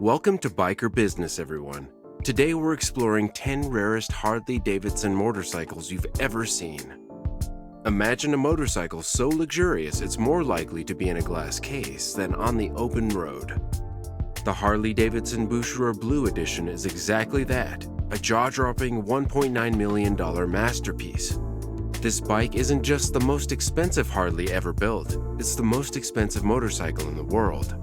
Welcome to Biker Business, everyone. Today we're exploring 10 rarest Harley-Davidson motorcycles you've ever seen. Imagine a motorcycle so luxurious it's more likely to be in a glass case than on the open road. The Harley-Davidson Boucherer Blue Edition is exactly that, a jaw-dropping $1.9 million masterpiece. This bike isn't just the most expensive Harley ever built, it's the most expensive motorcycle in the world.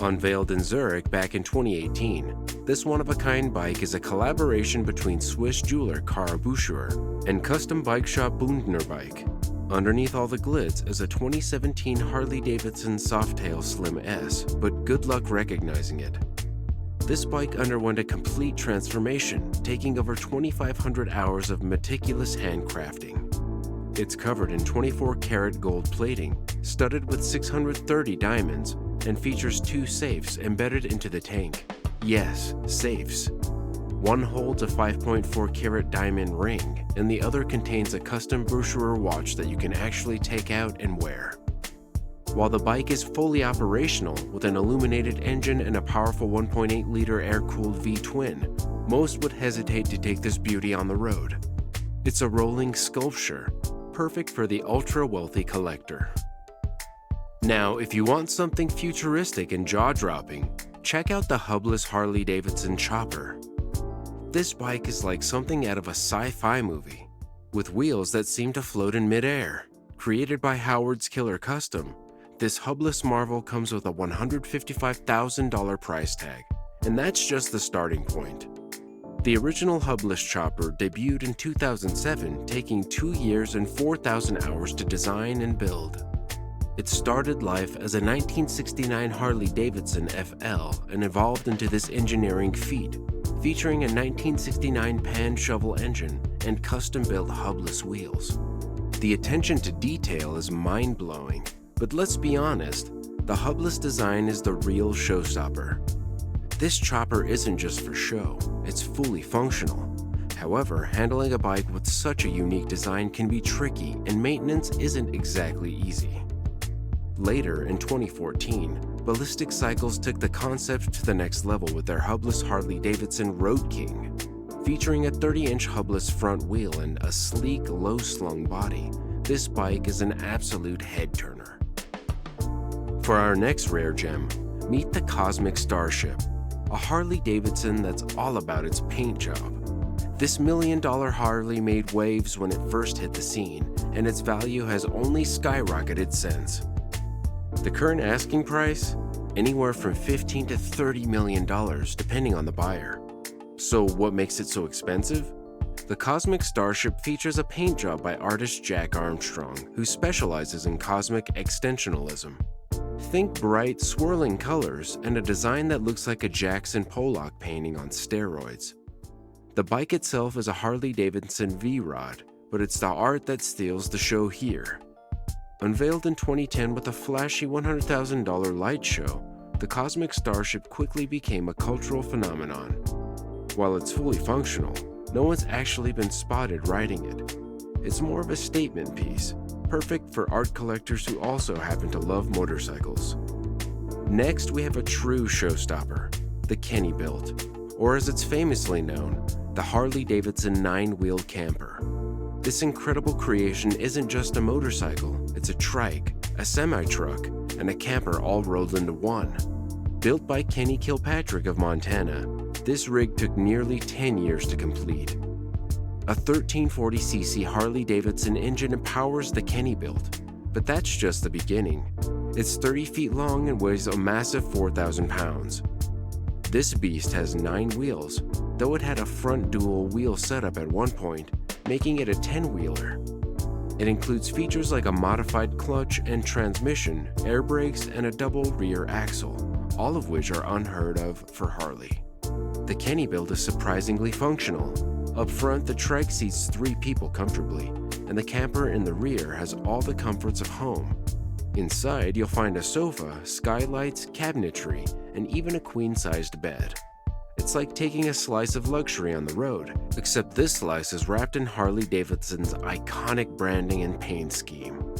Unveiled in Zurich back in 2018, this one-of-a-kind bike is a collaboration between Swiss jeweler Kara Boucherer and custom bike shop Bündner Bike. Underneath all the glitz is a 2017 Harley-Davidson Softail Slim S, but good luck recognizing it. This bike underwent a complete transformation, taking over 2,500 hours of meticulous handcrafting. It's covered in 24-karat gold plating, studded with 630 diamonds, and features two safes embedded into the tank. Yes, safes. One holds a 5.4-karat diamond ring, and the other contains a custom Boucherer watch that you can actually take out and wear. While the bike is fully operational with an illuminated engine and a powerful 1.8-liter air-cooled V-twin, most would hesitate to take this beauty on the road. It's a rolling sculpture, perfect for the ultra-wealthy collector. Now, if you want something futuristic and jaw-dropping, check out the hubless Harley-Davidson Chopper. This bike is like something out of a sci-fi movie, with wheels that seem to float in midair. Created by Howard's Killer Custom, this hubless marvel comes with a $155,000 price tag, and that's just the starting point. The original hubless chopper debuted in 2007, taking 2 years and 4,000 hours to design and build. It started life as a 1969 Harley-Davidson FL and evolved into this engineering feat, featuring a 1969 pan shovel engine and custom-built hubless wheels. The attention to detail is mind-blowing, but let's be honest, the hubless design is the real showstopper. This chopper isn't just for show, it's fully functional. However, handling a bike with such a unique design can be tricky, and maintenance isn't exactly easy. Later, in 2014, Ballistic Cycles took the concept to the next level with their hubless Harley-Davidson Road King. Featuring a 30-inch hubless front wheel and a sleek, low-slung body, this bike is an absolute head-turner. For our next rare gem, meet the Cosmic Starship, a Harley-Davidson that's all about its paint job. This $1 million Harley made waves when it first hit the scene, and its value has only skyrocketed since. The current asking price? Anywhere from $15 to $30 million, depending on the buyer. So what makes it so expensive? The Cosmic Starship features a paint job by artist Jack Armstrong, who specializes in cosmic extensionalism. Think bright, swirling colors and a design that looks like a Jackson Pollock painting on steroids. The bike itself is a Harley-Davidson V-Rod, but it's the art that steals the show here. Unveiled in 2010 with a flashy $100,000 light show, the Cosmic Starship quickly became a cultural phenomenon. While it's fully functional, no one's actually been spotted riding it. It's more of a statement piece, perfect for art collectors who also happen to love motorcycles. Next, we have a true showstopper, the Kenny-Built, or as it's famously known, the Harley-Davidson 9-wheel camper. This incredible creation isn't just a motorcycle, it's a trike, a semi-truck, and a camper all rolled into one. Built by Kenny Kilpatrick of Montana, this rig took nearly 10 years to complete. A 1340cc Harley-Davidson engine empowers the Kenny-Built, but that's just the beginning. It's 30 feet long and weighs a massive 4,000 pounds. This beast has 9 wheels, though it had a front dual wheel setup at one point, making it a 10-wheeler. It includes features like a modified clutch and transmission, air brakes, and a double rear axle, all of which are unheard of for Harley. The Kenny-Built is surprisingly functional. Up front, the trike seats 3 people comfortably, and the camper in the rear has all the comforts of home. Inside, you'll find a sofa, skylights, cabinetry, and even a queen-sized bed. It's like taking a slice of luxury on the road, except this slice is wrapped in Harley-Davidson's iconic branding and paint scheme.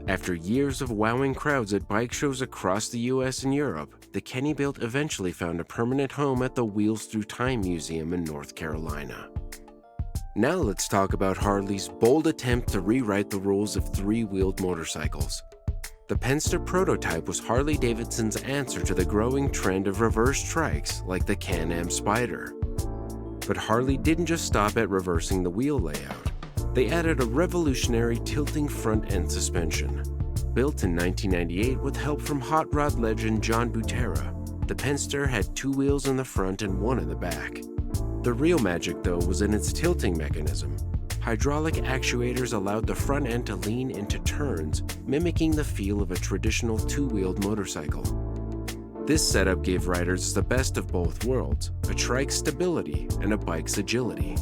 After years of wowing crowds at bike shows across the US and Europe, the Kenny-Built eventually found a permanent home at the Wheels Through Time Museum in North Carolina. Now let's talk about Harley's bold attempt to rewrite the rules of three-wheeled motorcycles. The Penster prototype was Harley-Davidson's answer to the growing trend of reverse trikes like the Can-Am Spyder. But Harley didn't just stop at reversing the wheel layout. They added a revolutionary tilting front-end suspension. Built in 1998 with help from hot rod legend John Butera, the Penster had two wheels in the front and one in the back. The real magic, though, was in its tilting mechanism. Hydraulic actuators allowed the front end to lean into turns, mimicking the feel of a traditional two-wheeled motorcycle. This setup gave riders the best of both worlds, a trike's stability and a bike's agility.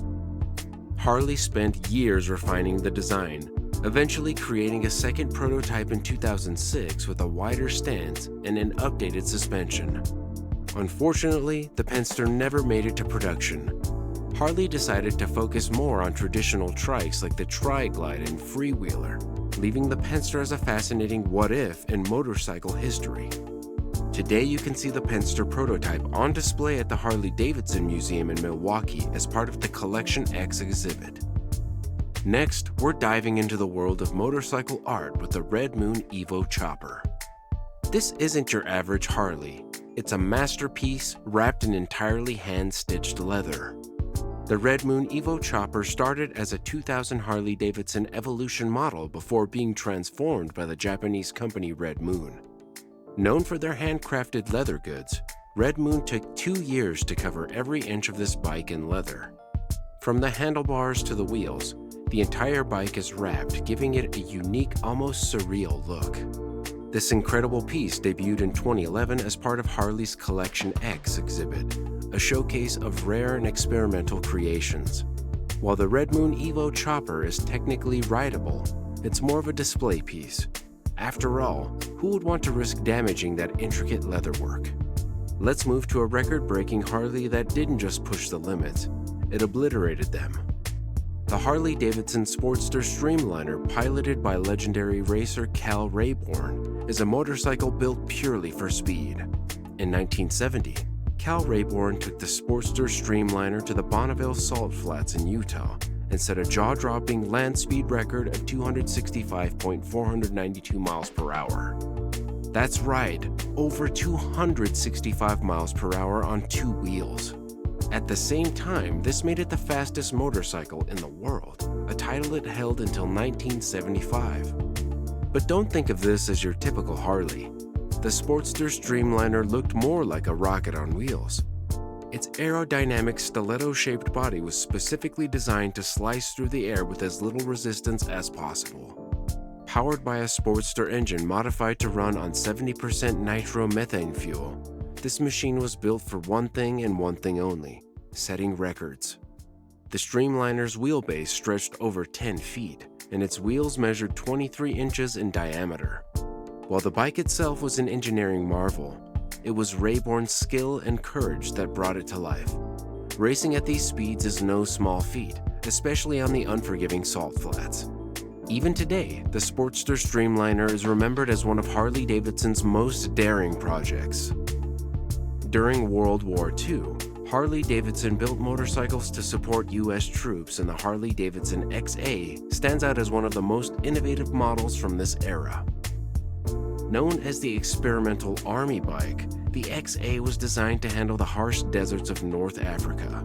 Harley spent years refining the design, eventually creating a second prototype in 2006 with a wider stance and an updated suspension. Unfortunately, the Penster never made it to production. Harley decided to focus more on traditional trikes like the Tri-Glide and Freewheeler, leaving the Penster as a fascinating what-if in motorcycle history. Today you can see the Penster prototype on display at the Harley-Davidson Museum in Milwaukee as part of the Collection X exhibit. Next, we're diving into the world of motorcycle art with the Red Moon Evo Chopper. This isn't your average Harley. It's a masterpiece wrapped in entirely hand-stitched leather. The Red Moon Evo Chopper started as a 2000 Harley-Davidson Evolution model before being transformed by the Japanese company Red Moon. Known for their handcrafted leather goods, Red Moon took 2 years to cover every inch of this bike in leather. From the handlebars to the wheels, the entire bike is wrapped, giving it a unique, almost surreal look. This incredible piece debuted in 2011 as part of Harley's Collection X exhibit, a showcase of rare and experimental creations. While the Red Moon Evo Chopper is technically rideable, it's more of a display piece. After all, who would want to risk damaging that intricate leatherwork? Let's move to a record-breaking Harley that didn't just push the limits, it obliterated them. The Harley-Davidson Sportster Streamliner, piloted by legendary racer Cal Rayborn, is a motorcycle built purely for speed. In 1970, Cal Rayborn took the Sportster Streamliner to the Bonneville Salt Flats in Utah and set a jaw-dropping land speed record of 265.492 miles per hour. That's right, over 265 miles per hour on 2 wheels. At the same time, this made it the fastest motorcycle in the world, a title it held until 1975. But don't think of this as your typical Harley. The Sportster Streamliner looked more like a rocket on wheels. Its aerodynamic stiletto-shaped body was specifically designed to slice through the air with as little resistance as possible. Powered by a Sportster engine modified to run on 70% nitromethane fuel, this machine was built for one thing and one thing only: setting records. The Streamliner's wheelbase stretched over 10 feet, and its wheels measured 23 inches in diameter. While the bike itself was an engineering marvel, it was Rayborn's skill and courage that brought it to life. Racing at these speeds is no small feat, especially on the unforgiving salt flats. Even today, the Sportster Streamliner is remembered as one of Harley-Davidson's most daring projects. During World War II, Harley-Davidson built motorcycles to support U.S. troops, and the Harley-Davidson XA stands out as one of the most innovative models from this era. Known as the experimental army bike, the XA was designed to handle the harsh deserts of North Africa.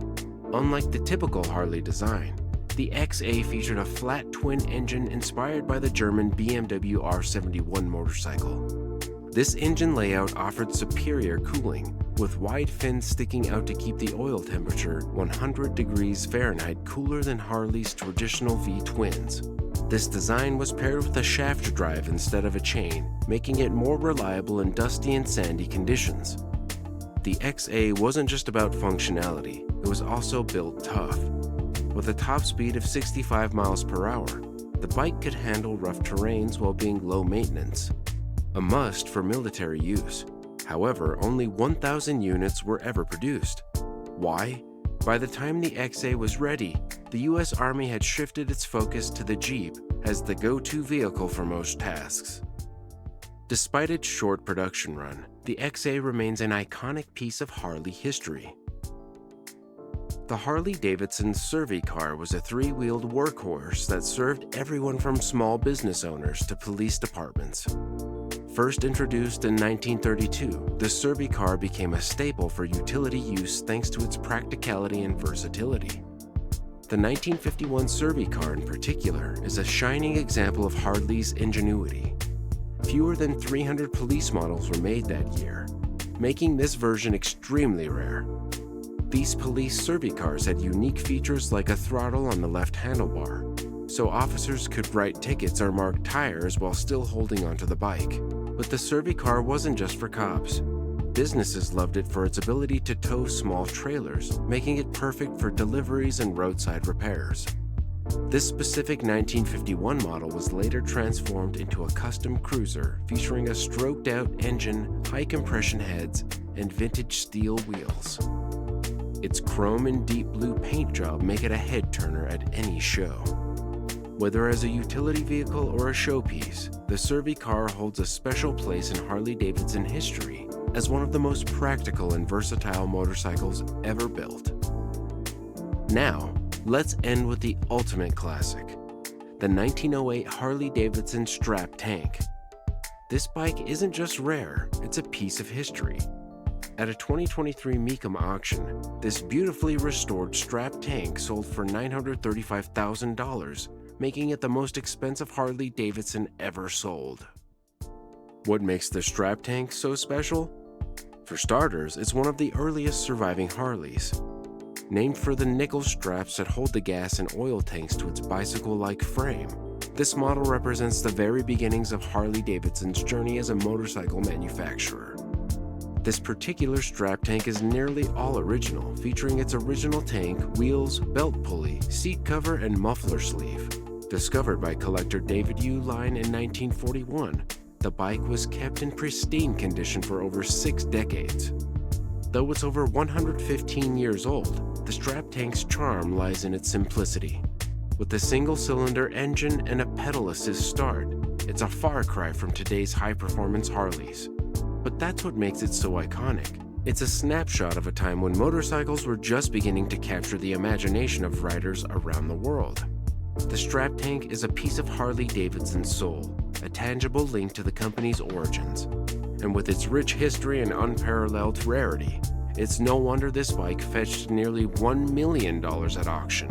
Unlike the typical Harley design, the XA featured a flat twin engine inspired by the German BMW R71 motorcycle. This engine layout offered superior cooling, with wide fins sticking out to keep the oil temperature 100 degrees Fahrenheit cooler than Harley's traditional V-twins. This design was paired with a shaft drive instead of a chain, making it more reliable in dusty and sandy conditions. The XA wasn't just about functionality, it was also built tough. With a top speed of 65 miles per hour, the bike could handle rough terrains while being low maintenance. A must for military use. However, only 1,000 units were ever produced. Why? By the time the XA was ready, the US Army had shifted its focus to the Jeep as the go-to vehicle for most tasks. Despite its short production run, the XA remains an iconic piece of Harley history. The Harley-Davidson Survey car was a three-wheeled workhorse that served everyone from small business owners to police departments. First introduced in 1932, the Survey car became a staple for utility use thanks to its practicality and versatility. The 1951 Survey car in particular is a shining example of Harley's ingenuity. Fewer than 300 police models were made that year, making this version extremely rare. These police Survey cars had unique features like a throttle on the left handlebar, so officers could write tickets or mark tires while still holding onto the bike. But the Survey car wasn't just for cops. Businesses loved it for its ability to tow small trailers, making it perfect for deliveries and roadside repairs. This specific 1951 model was later transformed into a custom cruiser featuring a stroked-out engine, high-compression heads, and vintage steel wheels. Its chrome and deep blue paint job make it a head-turner at any show. Whether as a utility vehicle or a showpiece, the Survey car holds a special place in Harley-Davidson history as one of the most practical and versatile motorcycles ever built. Now, let's end with the ultimate classic, the 1908 Harley-Davidson Strap Tank. This bike isn't just rare, it's a piece of history. At a 2023 Mecum auction, this beautifully restored Strap Tank sold for $935,000, making it the most expensive Harley-Davidson ever sold. What makes the Strap Tank so special? For starters, it's one of the earliest surviving Harleys. Named for the nickel straps that hold the gas and oil tanks to its bicycle-like frame, this model represents the very beginnings of Harley-Davidson's journey as a motorcycle manufacturer. This particular strap tank is nearly all original, featuring its original tank, wheels, belt pulley, seat cover, and muffler sleeve. Discovered by collector David Uihlein in 1941, the bike was kept in pristine condition for over 6 decades. Though it's over 115 years old, the strap tank's charm lies in its simplicity. With a single-cylinder engine and a pedal assist start, it's a far cry from today's high-performance Harleys. But that's what makes it so iconic. It's a snapshot of a time when motorcycles were just beginning to capture the imagination of riders around the world. The Strap Tank is a piece of Harley-Davidson's soul, a tangible link to the company's origins. And with its rich history and unparalleled rarity, it's no wonder this bike fetched nearly $1 million at auction.